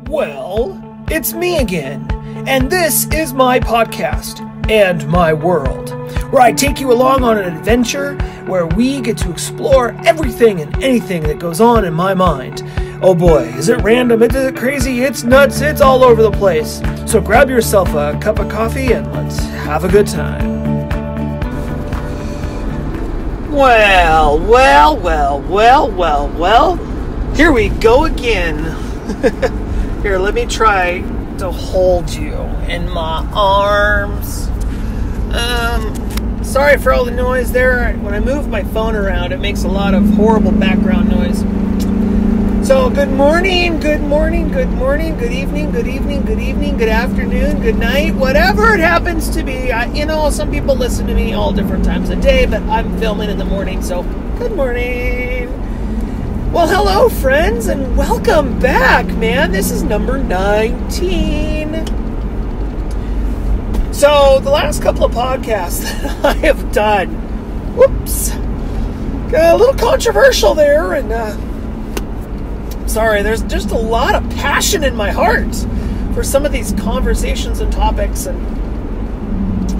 Well, it's me again, and this is my podcast and my world, where I take you along on an adventure where we get to explore everything and anything that goes on in my mind. Oh boy, is it random, is it crazy, it's nuts, it's all over the place. So grab yourself a cup of coffee and let's have a good time. Well, here we go again. Here, let me try to hold you in my arms. Sorry for all the noise there. When I move my phone around, it makes a lot of horrible background noise. So, good morning, good evening, good afternoon, good night, whatever it happens to be. Some people listen to me all different times of day, but I'm filming in the morning, so good morning. Well, hello, friends, and welcome back, man. This is number 19. So, the last couple of podcasts that I have done, got a little controversial there, and, sorry, there's just a lot of passion in my heart for some of these conversations and topics, and,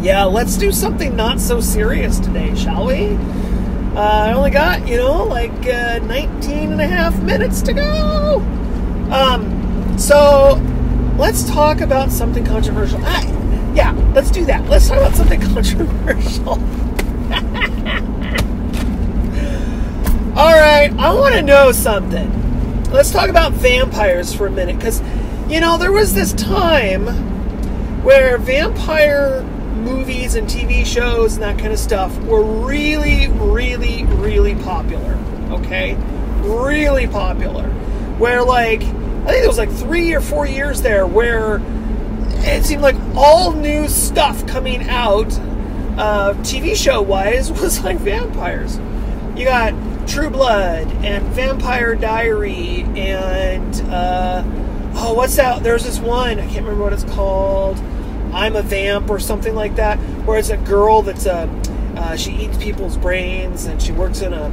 yeah, let's do something not so serious today, shall we? I only got, 19 and a half minutes to go. So let's talk about something controversial. Yeah, let's do that. Let's talk about something controversial. All right, I want to know something. Let's talk about vampires for a minute, because, there was this time where vampire movies and TV shows and that kind of stuff were really, really, really popular, okay? Really popular. Where, I think it was 3 or 4 years there where it seemed like all new stuff coming out, TV show-wise, was like vampires. You got True Blood and Vampire Diary and, what's that? There's this one, I can't remember what it's called. I'm a Vamp or something like that, where it's a girl that's she eats people's brains and she works in a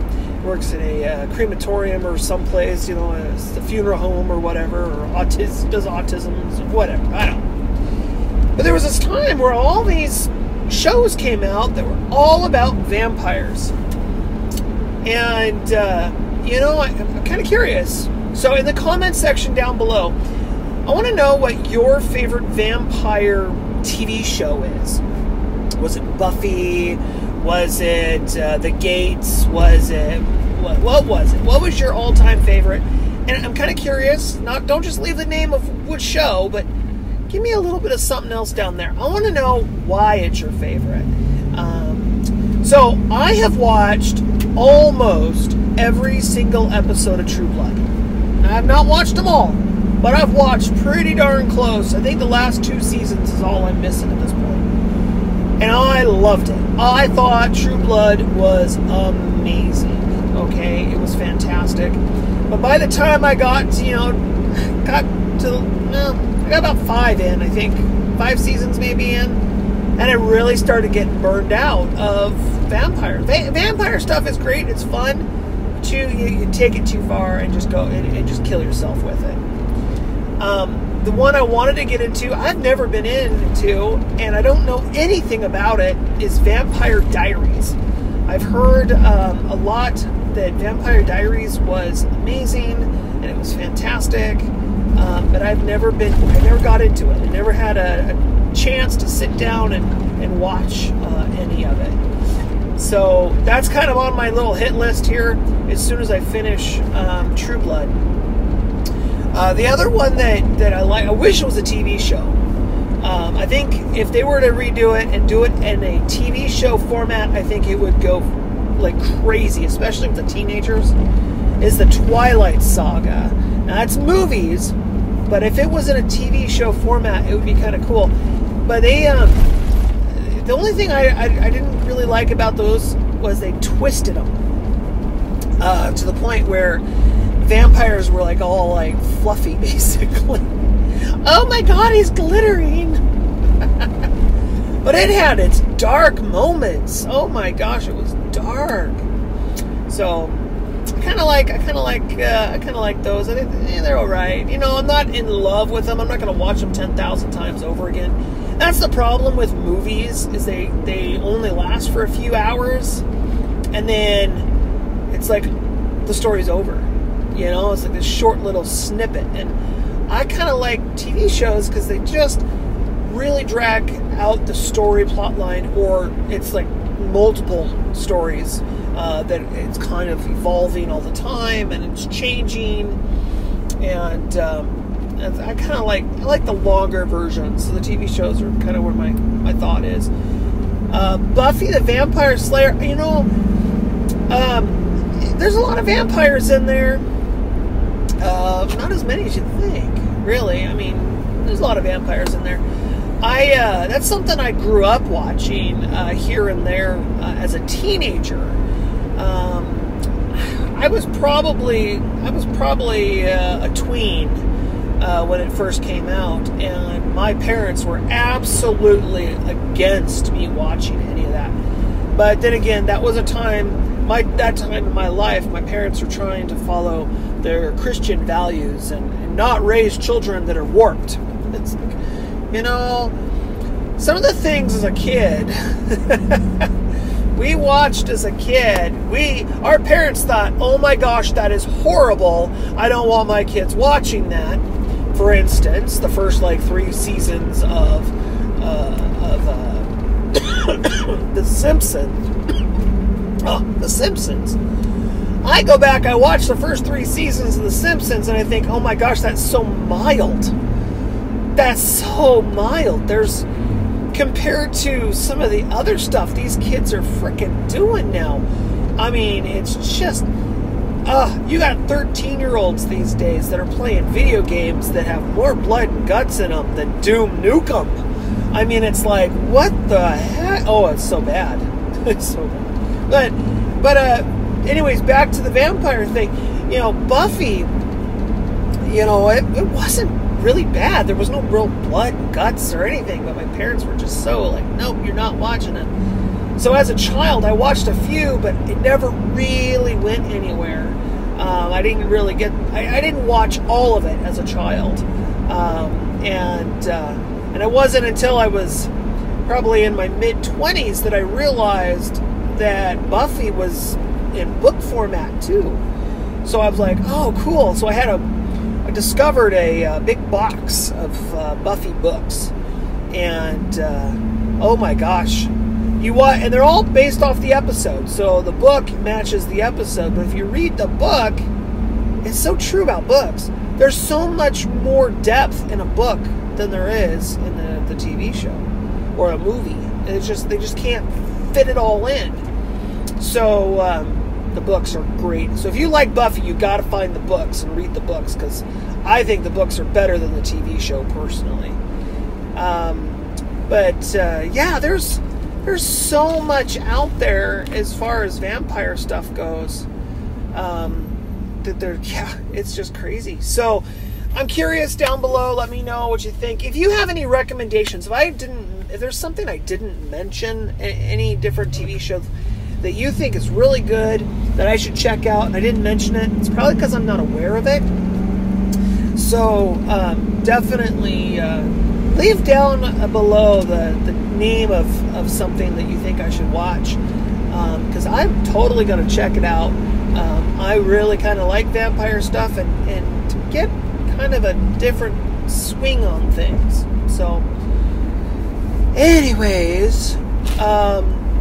crematorium or someplace, a funeral home or whatever, or does autism, whatever, I don't know. But there was this time where all these shows came out that were all about vampires. And, I'm kind of curious. So in the comment section down below, I want to know what your favorite vampire TV show is. Was it Buffy? Was it The Gates? Was it... What was it? What was your all-time favorite? And I'm kind of curious. Don't just leave the name of which show, but give me a little bit of something else down there. I want to know why it's your favorite. So I have watched almost every single episode of True Blood. I have not watched them all, but I've watched pretty darn close. I think the last 2 seasons is all I'm missing at this point. And I loved it. I thought True Blood was amazing. Okay, it was fantastic. But by the time I got about 5 in, I think. 5 seasons maybe in. And I really started getting burned out of vampires. Vampire stuff is great. It's fun. But you take it too far and just go and just kill yourself with it. The one I wanted to get into, I've never been into, and I don't know anything about it, is Vampire Diaries. I've heard a lot that Vampire Diaries was amazing and it was fantastic, but I never got into it. I never had a chance to sit down and watch any of it. So that's kind of on my little hit list here as soon as I finish True Blood. The other one that I like, I wish it was a TV show. I think if they were to redo it and do it in a TV show format, I think it would go like crazy, especially with the teenagers, is the Twilight Saga. Now, it's movies, but if it was in a TV show format, it would be kind of cool. But they, the only thing I didn't really like about those was they twisted them to the point where vampires were all fluffy, basically. Oh my god, he's glittering! But it had its dark moments. Oh my gosh, it was dark. So, kind of like those. I think they're all right. You know, I'm not in love with them. I'm not going to watch them 10,000 times over again. That's the problem with movies, is they only last for a few hours, and then it's like the story's over. You know, it's like this short little snippet. And I kind of like TV shows because they just really drag out the story plot line, or it's like multiple stories that it's kind of evolving all the time, and it's changing, and I kind of like the longer versions. So the TV shows are kind of where my thought is. Buffy the Vampire Slayer, you know, there's a lot of vampires in there. Not as many as you'd think, really. I mean, there's a lot of vampires in there. That's something I grew up watching here and there as a teenager. I was probably a tween when it first came out, and my parents were absolutely against me watching any of that. But then again, that was a time, that time in my life, my parents were trying to follow their Christian values and not raise children that are warped. It's like, you know, some of the things as a kid we watched as a kid, our parents thought, oh my gosh, that is horrible. I don't want my kids watching that. For instance, the first 3 seasons of The Simpsons. The Simpsons. I go back, I watch the first 3 seasons of The Simpsons, and I think, oh my gosh, that's so mild. That's so mild. Compared to some of the other stuff these kids are freaking doing now. I mean, it's just, you got 13-year-olds these days that are playing video games that have more blood and guts in them than Doom Nukem. I mean, it's like, what the heck? Oh, it's so bad. It's so bad. But anyways, back to the vampire thing. You know, Buffy, you know, it wasn't really bad. There was no real blood and guts or anything, but my parents were just so like, nope, you're not watching it. So as a child, I watched a few, but it never really went anywhere. I didn't really I didn't watch all of it as a child. And it wasn't until I was probably in my mid-20s that I realized that Buffy was in book format too. So I was like, oh, cool. So I discovered a big box of Buffy books, and oh my gosh, and they're all based off the episode, so the book matches the episode. But if you read the book, it's so true about books. There's so much more depth in a book than there is in the TV show or a movie. They just can't fit it all in. So the books are great. So if you like Buffy, you got to find the books and read the books, because I think the books are better than the TV show personally. Yeah, there's so much out there as far as vampire stuff goes. It's just crazy. So I'm curious down below. Let me know what you think. If you have any recommendations, if there's something I didn't mention, any different TV shows that you think is really good that I should check out and I didn't mention it, it's probably because I'm not aware of it. So definitely leave down below the name of something that you think I should watch, because I'm totally going to check it out. I really kind of like vampire stuff, and to get kind of a different swing on things. So anyways,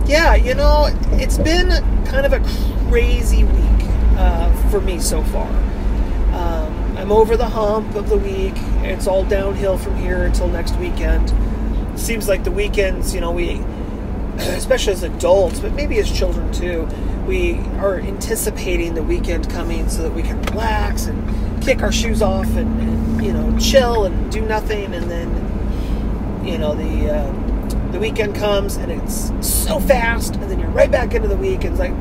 yeah, you know, it's been kind of a crazy week for me so far. I'm over the hump of the week. It's all downhill from here until next weekend. It seems like the weekends, you know, especially as adults, but maybe as children too, we are anticipating the weekend coming so that we can relax and kick our shoes off and you know, chill and do nothing. And then, you know, the weekend comes and it's so fast, and then you're right back into the week. It's like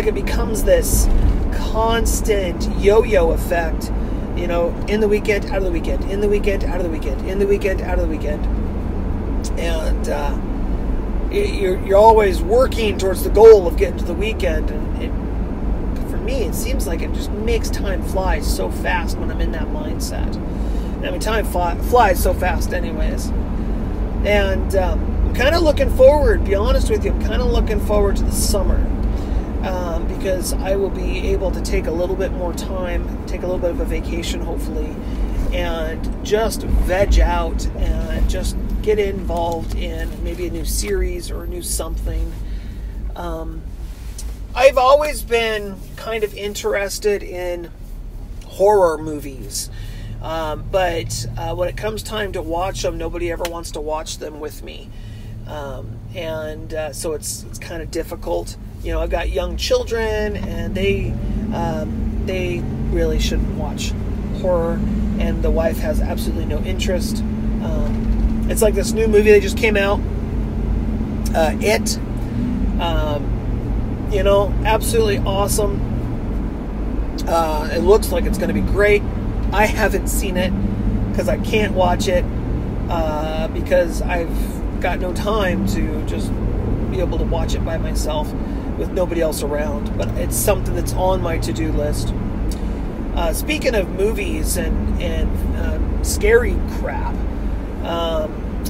it becomes this constant yo-yo effect, you know, in the weekend, out of the weekend, in the weekend, out of the weekend, in the weekend, out of the weekend. And you're always working towards the goal of getting to the weekend, and for me, it seems like it just makes time fly so fast when I'm in that mindset. I mean, time flies so fast anyways. And I'm kind of looking forward, be honest with you, I'm kind of looking forward to the summer. Because I will be able to take a little bit more time, take a little bit of a vacation, hopefully, and just veg out and just get involved in maybe a new series or a new something. I've always been kind of interested in horror movies, but when it comes time to watch them, nobody ever wants to watch them with me, so it's kind of difficult. You know, I've got young children, and they really shouldn't watch horror, and the wife has absolutely no interest. It's like this new movie that just came out, It. You know, absolutely awesome. It looks like it's going to be great. I haven't seen it because I can't watch it because I've got no time to just be able to watch it by myself with nobody else around. But it's something that's on my to-do list. Speaking of movies and scary crap,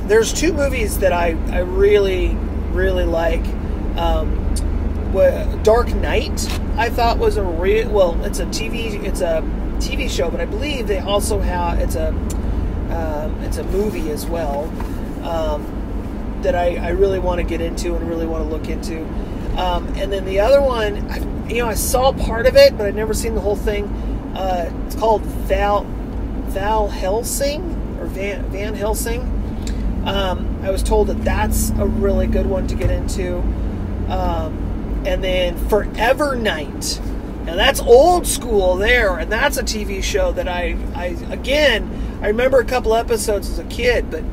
there's two movies that I really, really like. Dark Knight, I thought was it's a TV show, but I believe they also have it's a movie as well that I really want to get into and really want to look into. And then the other one, I saw part of it, but I'd never seen the whole thing. It's called Val Helsing or Van Helsing. I was told that that's a really good one to get into. And then Forever Night. Now that's old school there, and that's a TV show that I remember a couple episodes as a kid, but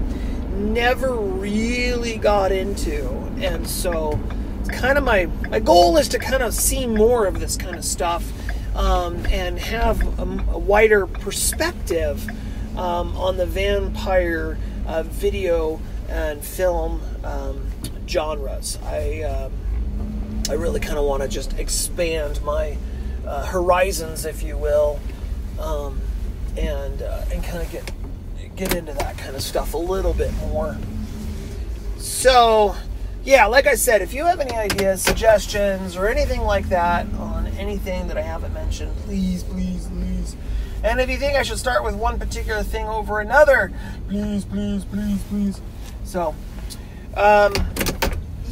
never really got into. And so it's kind of my goal is to kind of see more of this kind of stuff, and have a wider perspective on the vampire video and film genres. I really kind of want to just expand my horizons, if you will, and kind of get into that kind of stuff a little bit more. So, yeah, like I said, if you have any ideas, suggestions, or anything like that on anything that I haven't mentioned, please, please, please. And if you think I should start with one particular thing over another, please, please, please, please. So,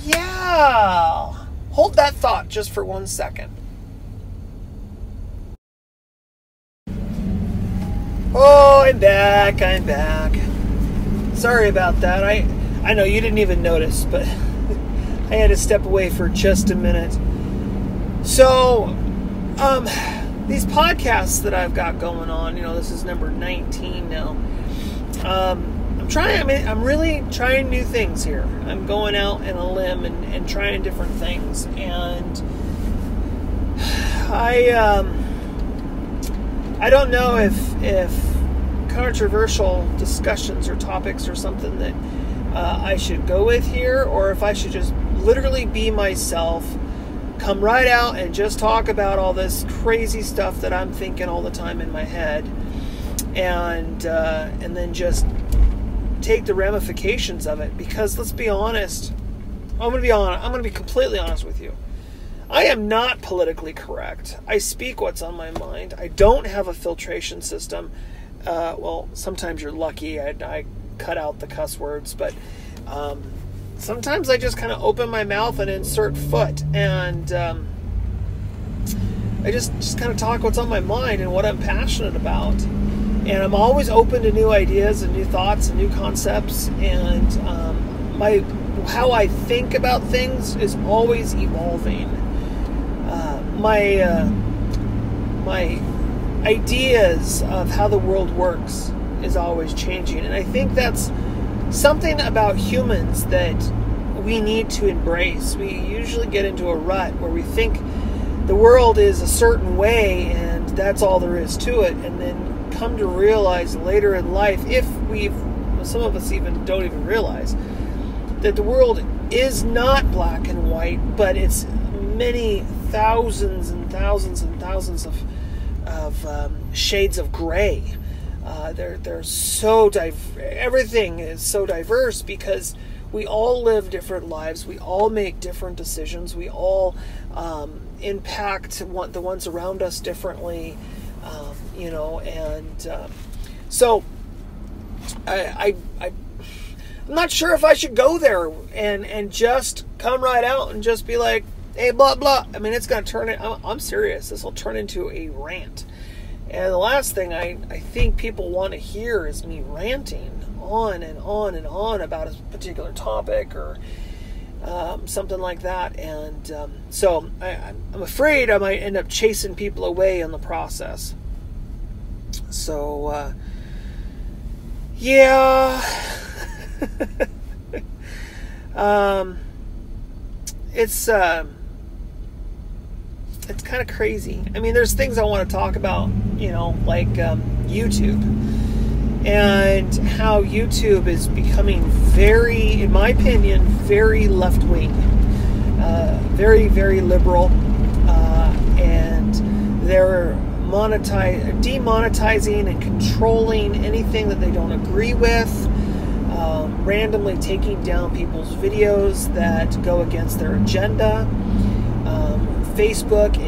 yeah. Hold that thought just for 1 second. Oh, I'm back. Sorry about that. I know you didn't even notice, but I had to step away for just a minute. So, these podcasts that I've got going on, this is number 19 now. I'm really trying new things here. I'm going out on a limb and trying different things. And I don't know if controversial discussions or topics are something that I should go with here, or if I should just literally be myself, come right out and just talk about all this crazy stuff that I'm thinking all the time in my head, and then just take the ramifications of it. Because let's be honest, I'm going to be completely honest with you. I am not politically correct. I speak what's on my mind. I don't have a filtration system. Well, sometimes you're lucky. I cut out the cuss words, but sometimes I just kind of open my mouth and insert foot, and I just kind of talk what's on my mind and what I'm passionate about. And I'm always open to new ideas and new thoughts and new concepts, and how I think about things is always evolving. My ideas of how the world works is always changing, and I think that's something about humans that we need to embrace. We usually get into a rut where we think the world is a certain way and that's all there is to it, and then come to realize later in life, some of us even don't even realize, that the world is not black and white, but it's many thousands and thousands and thousands of shades of gray. They're so everything is so diverse because we all live different lives. We all make different decisions. We all impact the ones around us differently. So I'm not sure if I should go there and just come right out and just be like, hey, blah, blah. I mean, it's going to turn it, I'm serious. This will turn into a rant. And the last thing I think people want to hear is me ranting on and on and on about a particular topic or something like that. And so I'm afraid I might end up chasing people away in the process. So, yeah. It's kind of crazy. I mean, there's things I want to talk about, like YouTube and how YouTube is becoming very, in my opinion, very left-wing, very, very liberal, and they're demonetizing and controlling anything that they don't agree with, randomly taking down people's videos that go against their agenda. Facebook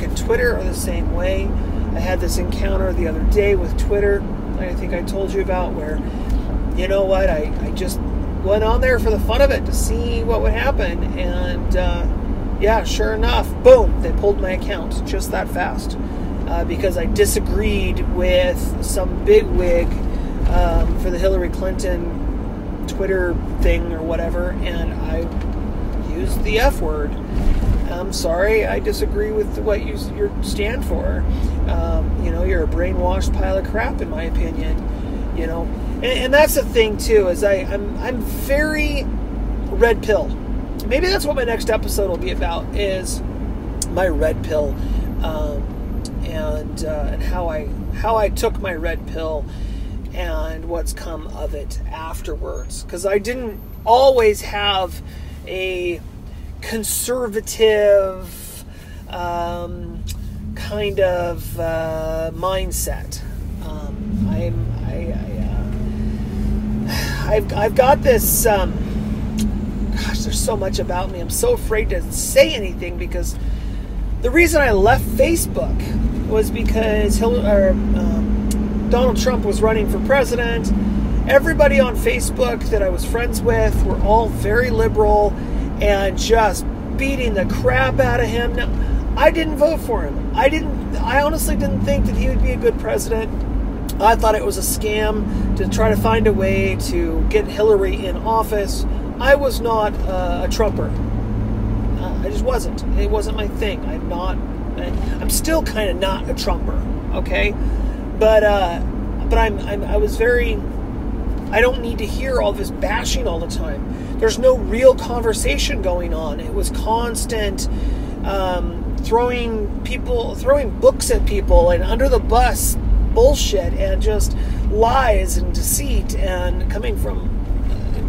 and Twitter are the same way. I had this encounter the other day with Twitter, I think I told you about, where, you know what, I just went on there for the fun of it to see what would happen, and yeah, sure enough, boom, they pulled my account just that fast, because I disagreed with some bigwig for the Hillary Clinton Twitter thing or whatever, and I used the F word. I'm sorry, I disagree with what you stand for. You're a brainwashed pile of crap, in my opinion. And that's the thing too, is I'm very red pill. Maybe that's what my next episode will be about, is my red pill, and how I took my red pill and what's come of it afterwards. Because I didn't always have a conservative kind of mindset. I've got this. Gosh, there's so much about me. I'm so afraid to say anything, because the reason I left Facebook was because Donald Trump was running for president. Everybody on Facebook that I was friends with were all very liberal and just beating the crap out of him. Now, I didn't vote for him. I honestly didn't think that he would be a good president. I thought it was a scam to try to find a way to get Hillary in office. I was not a Trumper. I just wasn't. It wasn't my thing. I'm still kind of not a Trumper, okay? But I was very, I don't need to hear all this bashing all the time. There's no real conversation going on. It was constant throwing books at people and under the bus bullshit and just lies and deceit and coming from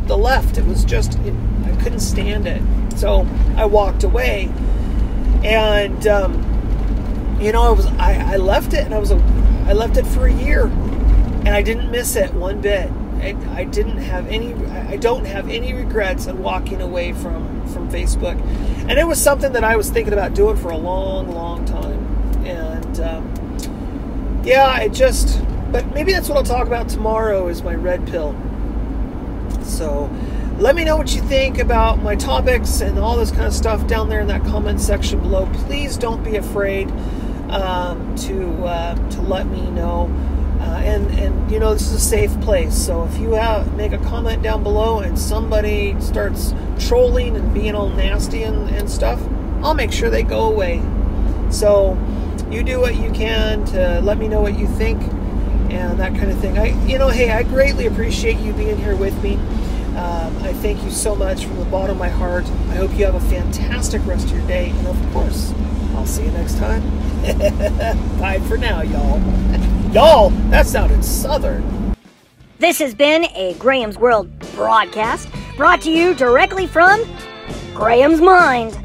the left. It was just, I couldn't stand it. So I walked away, and I left it, and I left it for a year, and I didn't miss it one bit. I don't have any regrets in walking away from Facebook. And it was something that I was thinking about doing for a long, long time. And but maybe that's what I'll talk about tomorrow, is my red pill. So let me know what you think about my topics and all this kind of stuff down there in that comment section below. Please don't be afraid to let me know. And this is a safe place. So if you make a comment down below and somebody starts trolling and being all nasty and stuff, I'll make sure they go away. So you do what you can to let me know what you think and that kind of thing. I greatly appreciate you being here with me. I thank you so much from the bottom of my heart. I hope you have a fantastic rest of your day. And of course, I'll see you next time. Bye for now, y'all. Y'all, that sounded southern. This has been a Graham's World broadcast, brought to you directly from Graham's mind.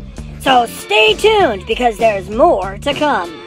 So stay tuned because there's more to come.